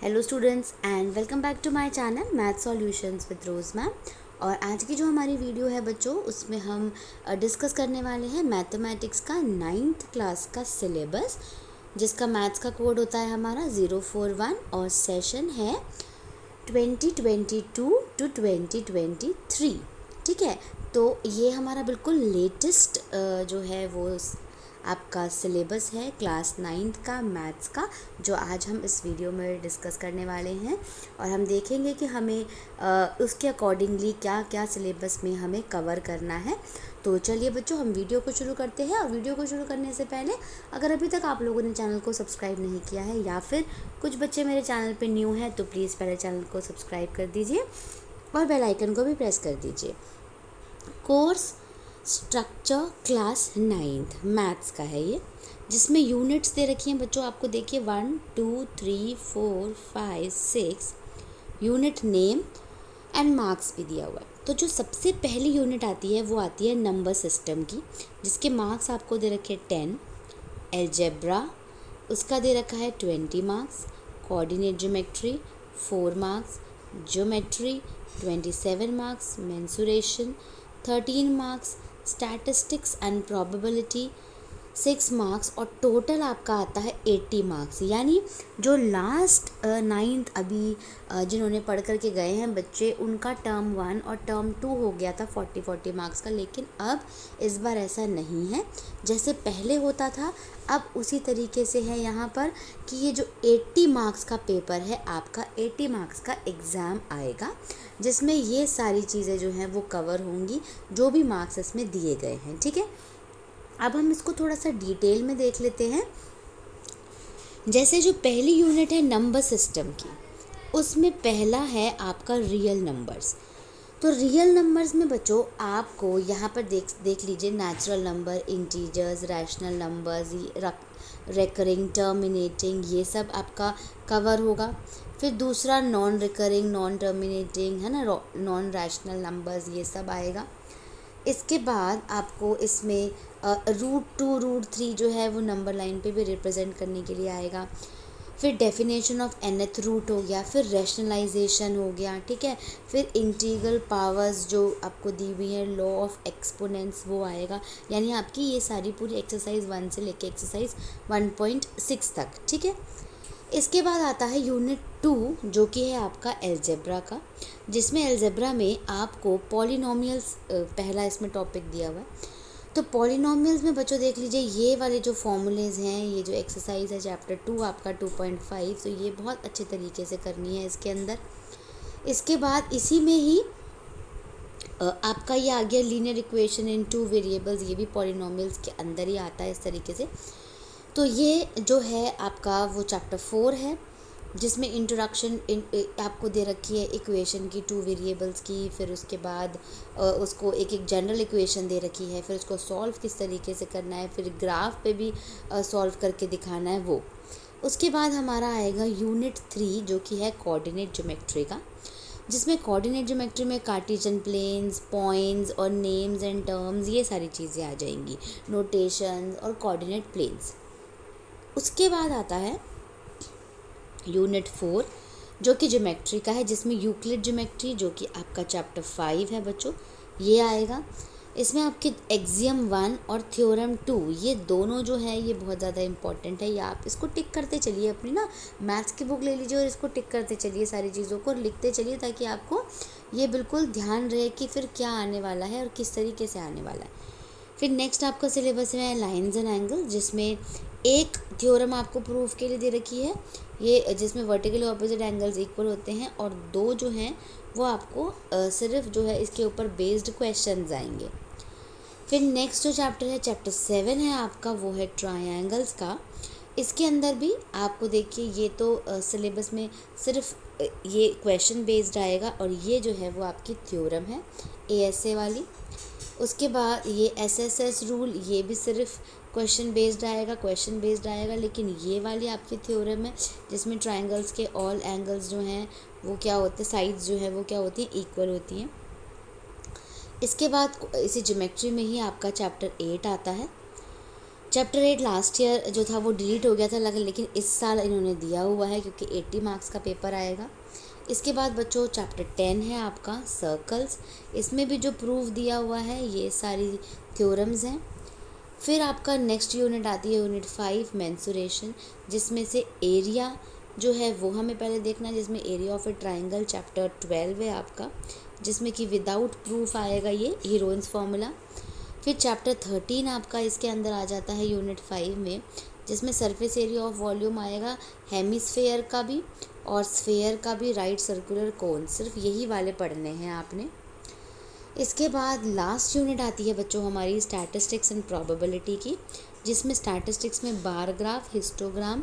Hello students and welcome back to my channel math solutions with Rose ma'am. और आज की जो हमारी वीडियो है बच्चों, उसमें हम डिस्कस करने वाले हैं मैथमेटिक्स का 9th क्लास का सिलेबस, जिसका मैथ्स का कोड होता है हमारा 041 और सेशन है 2022 टू 2023। ठीक है, तो ये हमारा बिल्कुल लेटेस्ट जो है वो आपका सिलेबस है क्लास 9th का मैथ्स का, जो आज हम इस वीडियो में डिस्कस करने वाले हैं। और हम देखेंगे कि हमें उसके अकॉर्डिंगली क्या क्या सिलेबस में हमें कवर करना है। तो चलिए बच्चों, हम वीडियो को शुरू करते हैं। और वीडियो को शुरू करने से पहले अगर अभी तक आप लोगों ने चैनल को सब्सक्राइब नहीं किया है या फिर कुछ बच्चे मेरे चैनल पे न्यू हैं, तो प्लीज़ पहले चैनल को सब्सक्राइब कर दीजिए और बेल आइकन को भी प्रेस कर दीजिए। Course structure class 9th maths का है ये, जिसमें यूनिट्स दे रखी हैं बच्चों। आपको देखिए 1 2 3 4 5 6 यूनिट नेम एंड मार्क्स भी दिया हुआ है। तो जो सबसे पहली यूनिट आती है वो आती है नंबर सिस्टम की, जिसके मार्क्स आपको दे रखे 10। एल्जेब्रा उसका दे रखा है 20 marks. Coordinate geometry 4 marks. Geometry 27 marks. Mensuration 13 marks. Statistics and probability 6 marks. और टोटल आपका आता है 80 मार्क्स। यानी जो लास्ट 9th अभी जिन्होंने पढ़ करके गए हैं बच्चे, उनका टर्म 1 और टर्म 2 हो गया था 40 मार्क्स का। लेकिन अब इस बार ऐसा नहीं है जैसे पहले होता था। अब उसी तरीके से है यहाँ पर कि ये जो 80 मार्क्स का पेपर है आपका, 80 मार्क्स का एग्ज़ाम आएगा, जिसमें ये सारी चीज़ें जो हैं वो कवर होंगी, जो भी मार्क्स इसमें दिए गए हैं। ठीक है, अब हम इसको थोड़ा सा डिटेल में देख लेते हैं। जैसे जो पहली यूनिट है नंबर सिस्टम की, उसमें पहला है आपका रियल नंबर्स। तो रियल नंबर्स में बच्चों आपको यहाँ पर देख लीजिए, natural number, integers, rational numbers, recurring, terminating, ये सब आपका कवर होगा। फिर दूसरा नॉन रिकरिंग, नॉन टर्मिनेटिंग है ना, नॉन रैशनल नंबर्स, ये सब आएगा। इसके बाद आपको इसमें √2 √3 जो है वो नंबर लाइन पे भी रिप्रेजेंट करने के लिए आएगा। फिर डेफिनेशन ऑफ nth रूट हो गया, फिर रैशनलाइजेशन हो गया। ठीक है, फिर इंटीग्रल पावर्स जो आपको दी हुई है, लॉ ऑफ एक्सपोनेंट्स, वो आएगा। यानी आपकी ये सारी पूरी एक्सरसाइज 1 से लेके एक्सरसाइज 1.6 तक। ठीक है, इसके बाद आता है यूनिट 2, जो कि है आपका एल्जेब्रा का, जिसमें एल्जेब्रा में आपको पॉलिनोमियल्स पहला इसमें टॉपिक दिया हुआ है। तो पॉलिनोमियल्स में बच्चों देख लीजिए, ये वाले जो फॉर्मूलेज हैं, ये जो एक्सरसाइज है चैप्टर 2 आपका 2.5, तो ये बहुत अच्छे तरीके से करनी है इसके अंदर। इसके बाद इसी में ही आपका ये आ गया लीनियर इक्वेशन इन 2 वेरिएबल्स, ये भी पॉलिनोमियल्स के अंदर ही आता है इस तरीके से। तो ये जो है आपका वो चैप्टर 4 है, जिसमें इंट्रोडक्शन आपको दे रखी है इक्वेशन की 2 वेरिएबल्स की। फिर उसके बाद उसको एक एक जनरल इक्वेशन दे रखी है, फिर उसको सॉल्व किस तरीके से करना है, फिर ग्राफ पे भी सॉल्व करके दिखाना है वो। उसके बाद हमारा आएगा यूनिट 3, जो कि है कोऑर्डिनेट ज्योमेट्री का, जिसमें कोऑर्डिनेट ज्योमेट्री में कार्टेशियन प्लेन्स, पॉइंट्स और नेम्स एंड टर्म्स, ये सारी चीज़ें आ जाएंगी, नोटेशंस और कोऑर्डिनेट प्लेन्स। उसके बाद आता है यूनिट 4, जो कि ज्योमेट्री का है, जिसमें यूक्लिड ज्योमेट्री, जो कि आपका चैप्टर 5 है बच्चों, ये आएगा। इसमें आपके एक्सियम 1 और थ्योरम 2, ये दोनों जो है ये बहुत ज़्यादा इंपॉर्टेंट है। या आप इसको टिक करते चलिए, अपनी ना मैथ्स की बुक ले लीजिए और इसको टिक करते चलिए, सारी चीज़ों को लिखते चलिए, ताकि आपको ये बिल्कुल ध्यान रहे कि फिर क्या आने वाला है और किस तरीके से आने वाला है। फिर नेक्स्ट आपका सिलेबस है लाइन्स एंड एंगल, जिसमें एक थ्योरम आपको प्रूफ के लिए दे रखी है, ये जिसमें वर्टिकल ऑपोजिट एंगल्स इक्वल होते हैं, और 2 जो हैं वो आपको सिर्फ जो है इसके ऊपर बेस्ड क्वेश्चंस आएंगे। फिर नेक्स्ट जो चैप्टर है चैप्टर 7 है आपका, वो है ट्रायंगल्स का। इसके अंदर भी आपको देखिए, ये तो सिलेबस में सिर्फ ये क्वेश्चन बेस्ड आएगा, और ये जो है वो आपकी थ्योरम है ASA वाली। उसके बाद ये SSS रूल, ये भी सिर्फ क्वेश्चन बेस्ड आएगा, लेकिन ये वाली आपकी थ्योरम है, जिसमें ट्रायंगल्स के ऑल एंगल्स जो हैं वो क्या होते हैं, साइड्स जो है वो क्या होती हैं, इक्वल होती हैं। इसके बाद इसी ज्योमेट्री में ही आपका चैप्टर 8 आता है, चैप्टर 8 लास्ट ईयर जो था वो डिलीट हो गया था लेकिन इस साल इन्होंने दिया हुआ है क्योंकि 80 मार्क्स का पेपर आएगा। इसके बाद बच्चों चैप्टर 10 है आपका सर्कल्स। इसमें भी जो प्रूफ दिया हुआ है ये सारी थ्योरम्स हैं। फिर आपका नेक्स्ट यूनिट आती है यूनिट 5 मेंसुरेशन, जिसमें से एरिया जो है वो हमें पहले देखना है, जिसमें area of A triangle chapter 12 है आपका, जिसमें कि विदाउट प्रूफ आएगा ये हीरोइंस फार्मूला। फिर चैप्टर 13 आपका इसके अंदर आ जाता है यूनिट 5 में, जिसमें सरफेस एरिया ऑफ वॉल्यूम आएगा हेमिस्फेयर का भी और स्फेयर का भी, राइट सर्कुलर कोन, सिर्फ यही वाले पढ़ने हैं आपने। इसके बाद लास्ट यूनिट आती है बच्चों हमारी स्टैटिस्टिक्स एंड प्रोबेबिलिटी की, जिसमें स्टैटिस्टिक्स में बार ग्राफ, हिस्टोग्राम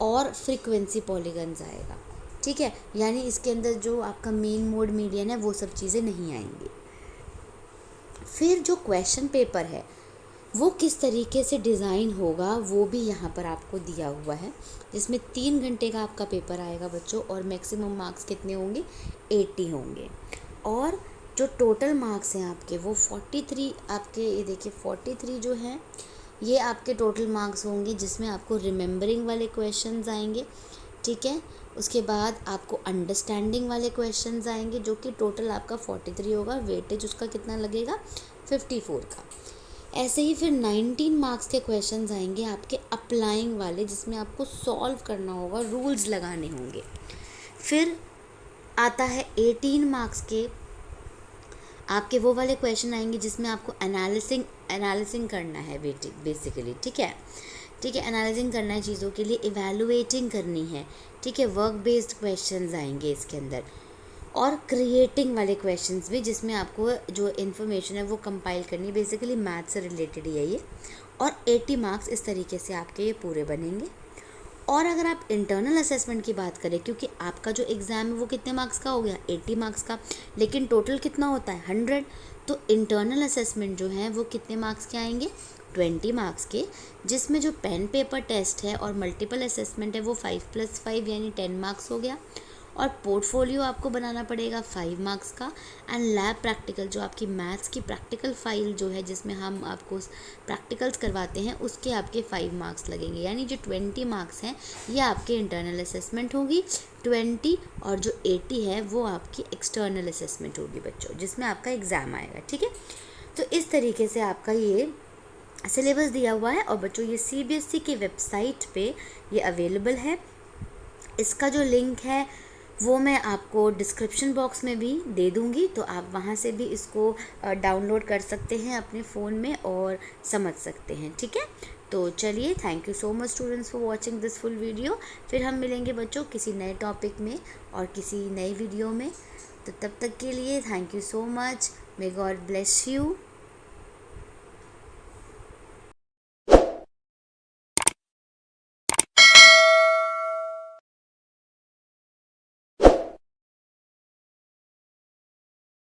और फ्रीक्वेंसी पॉलीगन्स आएगा। ठीक है, यानी इसके अंदर जो आपका मेन मोड मीडियन है वो सब चीज़ें नहीं आएंगी। फिर जो क्वेश्चन पेपर है वो किस तरीके से डिज़ाइन होगा वो भी यहाँ पर आपको दिया हुआ है, जिसमें 3 घंटे का आपका पेपर आएगा बच्चों और मैक्सिमम मार्क्स कितने होंगे, 80 होंगे। और जो टोटल मार्क्स हैं आपके वो 43 आपके, ये देखिए 43 जो हैं ये आपके टोटल मार्क्स होंगे, जिसमें आपको रिमेंबरिंग वाले क्वेश्चंस आएंगे। ठीक है, उसके बाद आपको अंडरस्टैंडिंग वाले क्वेश्चंस आएंगे जो कि टोटल आपका 43 होगा। वेटेज उसका कितना लगेगा, 54 का। ऐसे ही फिर 19 मार्क्स के क्वेश्चंस आएंगे आपके अप्लाइंग वाले, जिसमें आपको सॉल्व करना होगा, रूल्स लगाने होंगे। फिर आता है 18 मार्क्स के आपके वो वाले क्वेश्चन आएंगे जिसमें आपको एनालिसिंग करना है बेसिकली। ठीक है, एनालिसिंग करना है चीज़ों के लिए, इवैल्यूएटिंग करनी है। ठीक है, वर्क बेस्ड क्वेश्चंस आएंगे इसके अंदर, और क्रिएटिंग वाले क्वेश्चंस भी, जिसमें आपको जो इन्फॉर्मेशन है वो कंपाइल करनी है, बेसिकली मैथ से रिलेटेड ही है ये। और 80 मार्क्स इस तरीके से आपके ये पूरे बनेंगे। और अगर आप इंटरनल असेसमेंट की बात करें, क्योंकि आपका जो एग्ज़ाम है वो कितने मार्क्स का हो गया, 80 मार्क्स का, लेकिन टोटल कितना होता है, 100। तो इंटरनल असेसमेंट जो है वो कितने मार्क्स के आएंगे, 20 मार्क्स के, जिसमें जो पेन पेपर टेस्ट है और मल्टीपल असेसमेंट है वो 5+5 यानी 10 मार्क्स हो गया। और पोर्टफोलियो आपको बनाना पड़ेगा 5 मार्क्स का। एंड लैब प्रैक्टिकल, जो आपकी मैथ्स की प्रैक्टिकल फाइल जो है जिसमें हम आपको प्रैक्टिकल्स करवाते हैं, उसके आपके 5 मार्क्स लगेंगे। यानी जो 20 मार्क्स हैं ये आपके इंटरनल असेसमेंट होगी 20, और जो 80 है वो आपकी एक्सटर्नल असेसमेंट होगी बच्चों, जिसमें आपका एग्ज़ाम आएगा। ठीक है, तो इस तरीके से आपका ये सिलेबस दिया हुआ है। और बच्चों ये CBSE की वेबसाइट पे ये अवेलेबल है। इसका जो लिंक है वो मैं आपको डिस्क्रिप्शन बॉक्स में भी दे दूँगी, तो आप वहाँ से भी इसको डाउनलोड कर सकते हैं अपने फ़ोन में और समझ सकते हैं। ठीक है, तो चलिए, thank you so much students for watching this full video. फिर हम मिलेंगे बच्चों किसी नए टॉपिक में और किसी नई वीडियो में। तो तब तक के लिए thank you so much. May God bless you.